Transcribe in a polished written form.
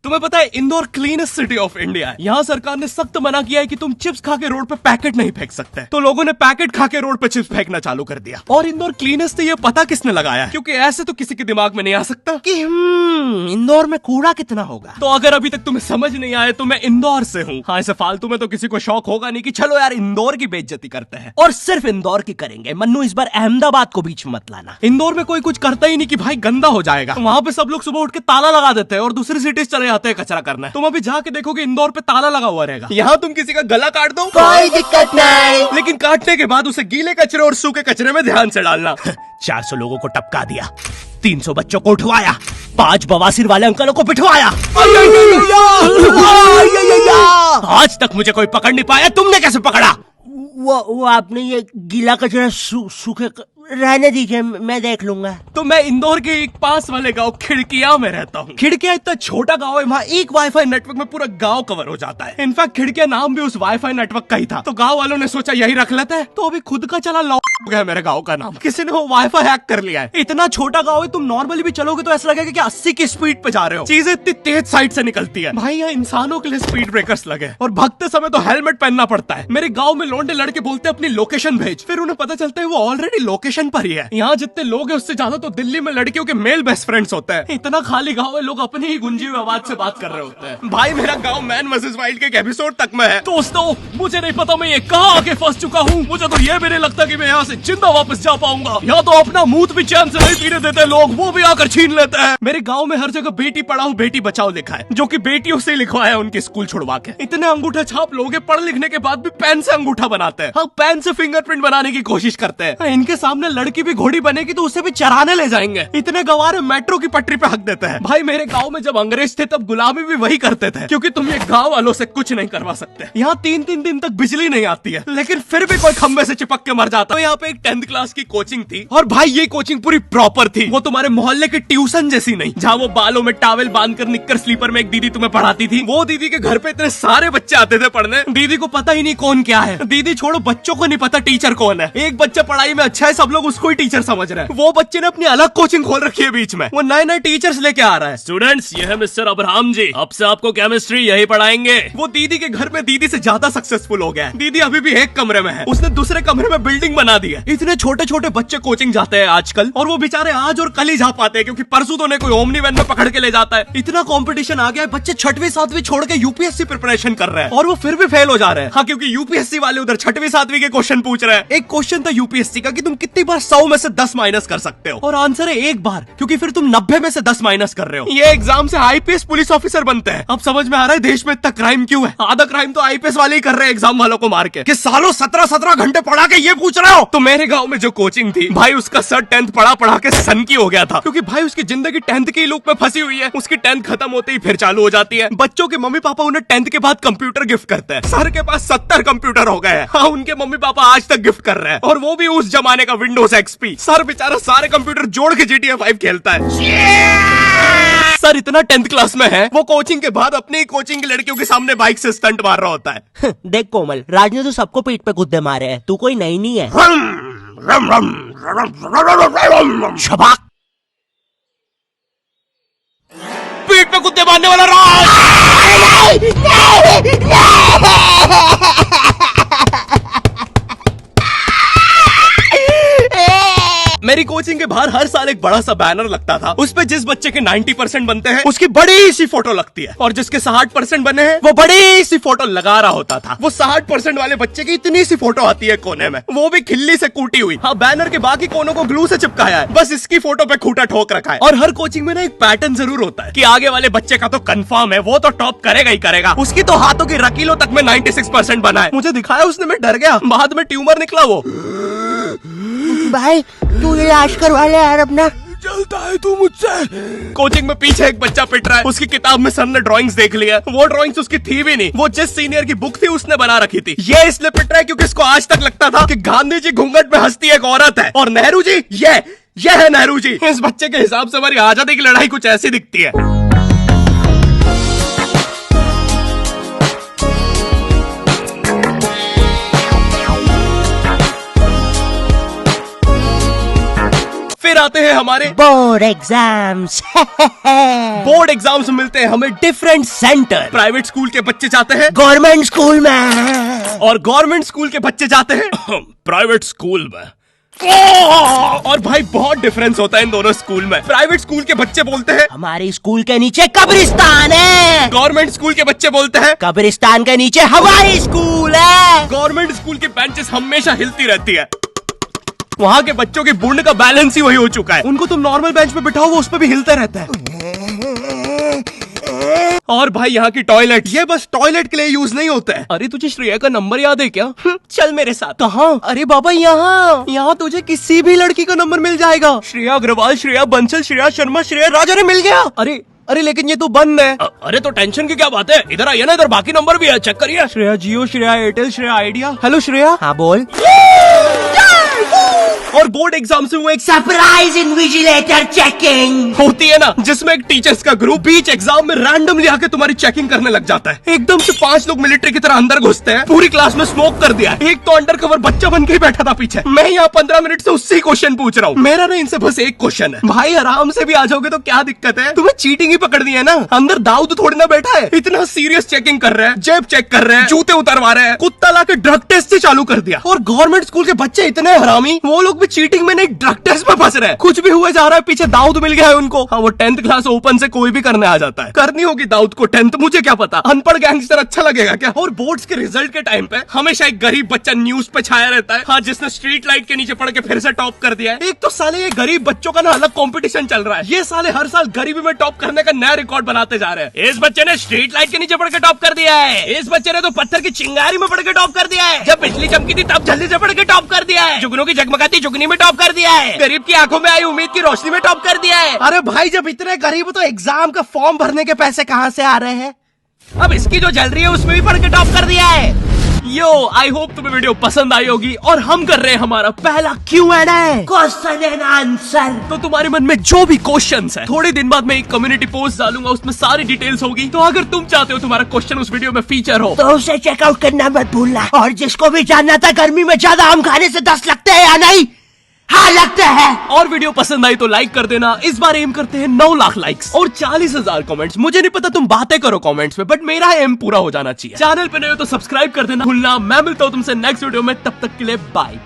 तुम्हें पता है Indore cleanest city of India है। यहाँ सरकार ने सख्त मना किया है कि तुम चिप्स खा के रोड पे पैकेट नहीं फेंक सकते। तो लोगों ने पैकेट खा के रोड पे चिप्स फेंकना चालू कर दिया। और इंदौर क्लीनेस्ट ये पता किसने लगाया है? क्योंकि ऐसे तो किसी के दिमाग में नहीं आ सकता कि इंदौर में कूड़ा कितना होगा। तो अगर अभी तक तुम्हें समझ नहीं आया तो मैं इंदौर से हूँ। हाँ, ऐसे फालतू में तो किसी को शौक होगा नहीं कि चलो यार इंदौर की बेइज्जती करते हैं, और सिर्फ इंदौर की करेंगे। मन्नू, इस बार अहमदाबाद को बीच में मत लाना। इंदौर में कोई कुछ करता ही नहीं कि भाई गंदा हो जाएगा। वहाँ पे सब लोग सुबह उठ के ताला लगा देते हैं और दूसरी सिटीज चले जाते हैं कचरा करना। तुम अभी जाके देखोगे इंदौर पे ताला लगा हुआ रहेगा। यहाँ तुम किसी का गला काट दो, कोई दिक्कत नहीं, लेकिन काटने के बाद उसे गीले कचरे और सूखे कचरे में ध्यान से डालना। 400 लोगों को टपका दिया, 300 बच्चों को उठवाया, 5 बवासीर वाले अंकलों को बिठवाया। आज तक मुझे कोई पकड़ नहीं पाया, तुमने कैसे पकड़ा? वो आपने ये गीला कचरा सूखे रहने दीजिए, मैं देख लूंगा। तो मैं इंदौर के एक पास वाले गांव खिड़किया में रहता हूँ। खिड़किया इतना छोटा गांव है, वहाँ एक वाईफाई नेटवर्क में पूरा गांव कवर हो जाता है। इनफैक्ट खिड़किया नाम भी उस वाईफाई नेटवर्क का ही था। तो गांव वालों ने सोचा यही रख लेते हैं। तो अभी खुद का चला लॉक हो गया मेरे गांव का नाम। किसी ने वो वाईफाई हैक कर लिया है। इतना छोटा गाँव है, तुम नॉर्मली भी चलोगे तो ऐसा लगेगा कि 80 की स्पीड पे जा रहे हो। चीजें इतनी तेज साइड से निकलती है। भाई यहाँ इंसानों के लिए स्पीड ब्रेकर्स लगे और भगते समय तो हेलमेट पहनना पड़ता है। मेरे गाँव में लौंडे लड़के बोलते अपनी लोकेशन भेज, फिर उन्हें पता चलता है वो ऑलरेडी लोकेशन पर ही है। यहाँ जितने लोग हैं उससे ज्यादा तो दिल्ली में लड़कियों के मेल बेस्ट फ्रेंड्स होते हैं। इतना खाली गांव है, लोग अपनी ही गुंजी हुई आवाज से बात कर रहे होते हैं। भाई मेरा गांव मैन वर्सेस वाइल्ड के एक एपिसोड तक में है। दोस्तों, मुझे नहीं पता मैं ये कहाँ आके फंस चुका हूँ। मुझे तो ये भी नहीं लगता कि मैं यहाँ से जिंदा वापस जा पाऊंगा। यहाँ तो अपना मूत भी चैन से नहीं पीने देते लोग, वो भी आकर छीन लेते हैं। मेरे गाँव में हर जगह बेटी पढ़ाओ बेटी बचाओ लिखा है, जो की बेटियों से लिखवाया है उनके स्कूल छुड़वा के। इतने अंगूठा छाप लोग पढ़ लिखने के बाद भी पेन से अंगूठा बनाते हैं। हाँ, पेन से फिंगरप्रिंट बनाने की कोशिश करते हैं। इनके सामने लड़की भी घोड़ी बनेगी तो उसे भी चराने ले जाएंगे। इतने गवार मेट्रो की पटरी पे हक देते हैं। भाई मेरे गांव में जब अंग्रेज थे तब गुलामी भी वही करते थे, क्योंकि तुम ये गांव वालों से कुछ नहीं करवा सकते। यहाँ 3-3 दिन तक बिजली नहीं आती है, लेकिन फिर भी कोई खंबे से चिपक के मर जाता है। तो यहाँ पे एक 10th क्लास की कोचिंग थी, और भाई ये कोचिंग पूरी प्रॉपर थी। वो तुम्हारे मोहल्ले की ट्यूशन जैसी नहीं, जहाँ वो बालों में टावल बांधकर निक्कर स्लीपर में एक दीदी तुम्हें पढ़ाती थी। वो दीदी के घर पे इतने सारे बच्चे आते थे पढ़ने, दीदी को पता ही नहीं कौन क्या है। दीदी छोड़ो, बच्चों को नहीं पता टीचर कौन है। एक बच्चा पढ़ाई में अच्छा है, सब लोग उसको ही टीचर समझ रहे हैं। वो बच्चे ने अपनी अलग कोचिंग खोल रखी है बीच में, वो नए टीचर्स लेके आ रहा है। स्टूडेंट्स, ये है मिस्टर अब्राहम जी, अब से आपको केमिस्ट्री यही पढ़ाएंगे। वो दीदी के घर में दीदी से ज्यादा सक्सेसफुल हो गया है। दीदी अभी भी एक कमरे में है, उसने दूसरे कमरे में बिल्डिंग बना दी है। इतने छोटे छोटे बच्चे कोचिंग जाते हैं आजकल, और वो बेचारे आज और कल ही जा पाते हैं, क्योंकि परसों तो कोई ओमनी वैन में पकड़ के ले जाता है। इतना कंपटीशन आ गया है, बच्चे 6वीं 7वीं छोड़ के यूपीएससी प्रिपरेशन कर रहे हैं, और वो फिर भी फेल हो जा रहे हैं। हाँ, क्योंकि यूपीएससी वाले उधर 6वीं 7वीं के क्वेश्चन पूछ रहे हैं। एक क्वेश्चन था यूपीएससी का कि तुम कितनी बार 100 में से 10 माइनस कर सकते हो, और आंसर है एक बार, क्योंकि फिर तुम 90 में से 10 माइनस कर रहे हो। ये एग्जाम से आईपीएस पुलिस ऑफिसर बनते हैं। अब समझ में आ रहा है देश में इतना क्राइम क्यों है। आधा क्राइम तो आईपीएस वाले ही कर रहे हैं एग्जाम वालों को मार के, कि सालों 17-17 घंटे पढ़ा के ये पूछ रहे हो। तो मेरे गांव में जो कोचिंग थी, भाई उसका सर 10th पढ़ा के सन की हो गया था, क्योंकि भाई उसकी जिंदगी 10th के लूप में फंसी हुई है। उसकी 10th खत्म होते ही फिर चालू हो जाती है। बच्चों के मम्मी पापा उन्हें 10th के बाद कंप्यूटर गिफ्ट करते हैं। सर के पास 70 कंप्यूटर हो गए हैं। हाँ, उनके मम्मी पापा आज तक गिफ्ट कर रहे हैं, और वो भी उस जमाने का विंडोज एक्सपी। सर बेचारा सारे कंप्यूटर जोड़ के GTA 5 खेलता है। सर इतना 10th क्लास में है, वो कोचिंग के बाद अपनी कोचिंग की लड़कियों के सामने बाइक से स्टंट मार रहा होता है। देख कोमल, राज ने तो सबको पीठ पे कुत्ते मारे हैं, तू कोई नई नहीं है। शबाक, पीठ पे कुत्ते मारने वाला राज। मेरी कोचिंग के बाहर हर साल एक बड़ा सा बैनर लगता था, उस पे जिस बच्चे के 90% बनते हैं उसकी बड़ी सी फोटो लगती है, और जिसके 60% बने हैं वो बड़ी सी फोटो लगा रहा होता था। वो 60% वाले बच्चे की इतनी सी फोटो आती है कोने में, वो भी खिल्ली से कूटी हुई। हाँ, बैनर के बाकी कोनों को ग्लू से चिपकाया है, बस इसकी फोटो पे खूंटा ठोक रखा है। और हर कोचिंग में ना एक पैटर्न जरूर होता है कि आगे वाले बच्चे का तो कंफर्म है, वो तो टॉप करेगा ही करेगा। उसकी तो हाथों की रकीलों तक में 96% बना है। मुझे दिखाया उसने, मैं डर गया, बाद में ट्यूमर निकला वो। भाई तू इलाज करवा ले यार अपना। चलता है तू मुझसे। कोचिंग में पीछे एक बच्चा पिट रहा है, उसकी किताब में सर ने ड्राइंग्स देख लिया। वो ड्राइंग्स उसकी थी भी नहीं, वो जिस सीनियर की बुक थी उसने बना रखी थी। ये इसलिए पिट रहा है क्योंकि इसको आज तक लगता था कि गांधी जी घूंघट में हंसती एक औरत है, और नेहरू जी ये है नेहरू जी। इस बच्चे के हिसाब से हमारी आजादी की लड़ाई कुछ ऐसी दिखती है। फिर आते हैं हमारे बोर्ड एग्जाम्स। बोर्ड एग्जाम्स में मिलते हैं हमें डिफरेंट सेंटर। प्राइवेट स्कूल के बच्चे जाते हैं गवर्नमेंट स्कूल में और गवर्नमेंट स्कूल के बच्चे जाते हैं प्राइवेट स्कूल में। और भाई बहुत डिफरेंस होता है इन दोनों स्कूल में। प्राइवेट स्कूल के बच्चे बोलते हैं हमारी स्कूल के नीचे कब्रिस्तान है। गवर्नमेंट स्कूल के बच्चे बोलते हैं कब्रिस्तान के नीचे हमारी स्कूल है। गवर्नमेंट स्कूल की बेंचेस हमेशा हिलती रहती है। वहाँ के बच्चों की बुंड का बैलेंस ही वही हो चुका है। उनको तुम नॉर्मल बेंच पे बिठाओ वो उस पे भी हिलता रहता है। और भाई यहाँ की टॉयलेट ये बस टॉयलेट के लिए यूज नहीं होता है। अरे तुझे श्रेया का नंबर याद है क्या? चल मेरे साथ। कहाँ? अरे बाबा यहाँ तुझे किसी भी लड़की का नंबर मिल जाएगा। श्रेया अग्रवाल, श्रेया बंसल, श्रेया शर्मा, श्रेया राज। अरे मिल गया। अरे लेकिन ये तो बंद है। अरे तो टेंशन की क्या बात है, इधर आइए ना, इधर बाकी नंबर भी है, चेक करिए। श्रेया जियो, श्रेया एयरटेल, श्रेया आइडिया। हेलो श्रेया। हाँ बोल। और बोर्ड एग्जाम से वो एक सरप्राइज इन्विजिलेटर चेकिंग होती है ना, जिसमें एक टीचर्स का ग्रुप बीच एग्जाम में रैंडमली आके तुम्हारी चेकिंग करने लग जाता है। एकदम से 5 लोग मिलिट्री की तरह अंदर घुसते हैं, पूरी क्लास में स्मोक कर दिया है। एक तो अंडर कवर बच्चा बन के ही बैठा था पीछे। मैं यहाँ 15 मिनट से उससे क्वेश्चन पूछ रहा हूँ। मेरा ना इनसे बस एक क्वेश्चन है, भाई आराम से भी आ जाओगे तो क्या दिक्कत है? तुम्हें चीटिंग ही पकड़ दी है ना, अंदर दाऊद थोड़ी ना बैठा है। इतना सीरियस चेकिंग कर रहे हैं, जेब चेक कर रहे हैं, जूते उतरवा रहे हैं, कुत्ता लाके ड्रग टेस्ट से चालू कर दिया। और गवर्नमेंट स्कूल के बच्चे इतने हरामी, वो लोग भी चीटिंग में नहीं ड्रग टेस्ट में फंस रहे हैं। कुछ भी हुए जा रहा है, पीछे दाऊद मिल गया है उनको। हाँ वो 10th क्लास ओपन से कोई भी करने आ जाता है। करनी होगी दाऊद को 10th, मुझे क्या पता, अनपढ़ गैंगस्टर अच्छा लगेगा क्या? और बोर्ड्स के रिजल्ट के टाइम पे हमेशा एक गरीब बच्चा न्यूज पे छाया रहता है, हाँ, जिसने स्ट्रीट लाइट के नीचे पढ़ के फिर से टॉप कर दिया है। एक तो साले ये गरीब बच्चों का ना अलग कंपटीशन चल रहा है। ये साले हर साल गरीबी में टॉप करने का नया रिकॉर्ड बनाते जा रहे हैं। इस बच्चे ने स्ट्रीट लाइट के नीचे पढ़ के टॉप कर दिया है, इस बच्चे ने तो पत्थर की चिंगारी में पढ़ के टॉप कर दिया है, जब बिजली चमकी थी तब जल्दी से पढ़ के टॉप कर दिया है, जुगनू की जगमगाती जुगनी में टॉप कर दिया है, गरीब की आंखों में आई उम्मीद की रोशनी में टॉप कर दिया है। अरे भाई जब इतने गरीब हो तो एग्जाम का फॉर्म भरने के पैसे कहाँ से आ रहे हैं? अब इसकी जो जल रही है उसमें भी पढ़ के टॉप कर दिया है। यो आई होप तुम्हें वीडियो पसंद आई होगी और हम कर रहे हैं हमारा पहला Q&A, क्वेश्चन एंड आंसर। तो तुम्हारे मन में जो भी क्वेश्चंस है, थोड़े दिन बाद मैं एक कम्युनिटी पोस्ट डालूंगा, उसमें सारी डिटेल्स होगी। तो अगर तुम चाहते हो तुम्हारा क्वेश्चन उस वीडियो में फीचर हो तो उसे चेकआउट करना मत भूलना। और जिसको भी जानना था गर्मी में ज्यादा आम खाने से 10 लगते हैं या नहीं, हाँ लगते हैं। और वीडियो पसंद आई तो लाइक कर देना। इस बार एम करते हैं 9 लाख लाइक्स और 40,000 कमेंट्स। मुझे नहीं पता तुम बातें करो कमेंट्स में, बट मेरा एम पूरा हो जाना चाहिए। चैनल पे नए हो तो सब्सक्राइब कर देना भूलना। मैं मिलता हूँ तुमसे नेक्स्ट वीडियो में, तब तक के लिए बाय।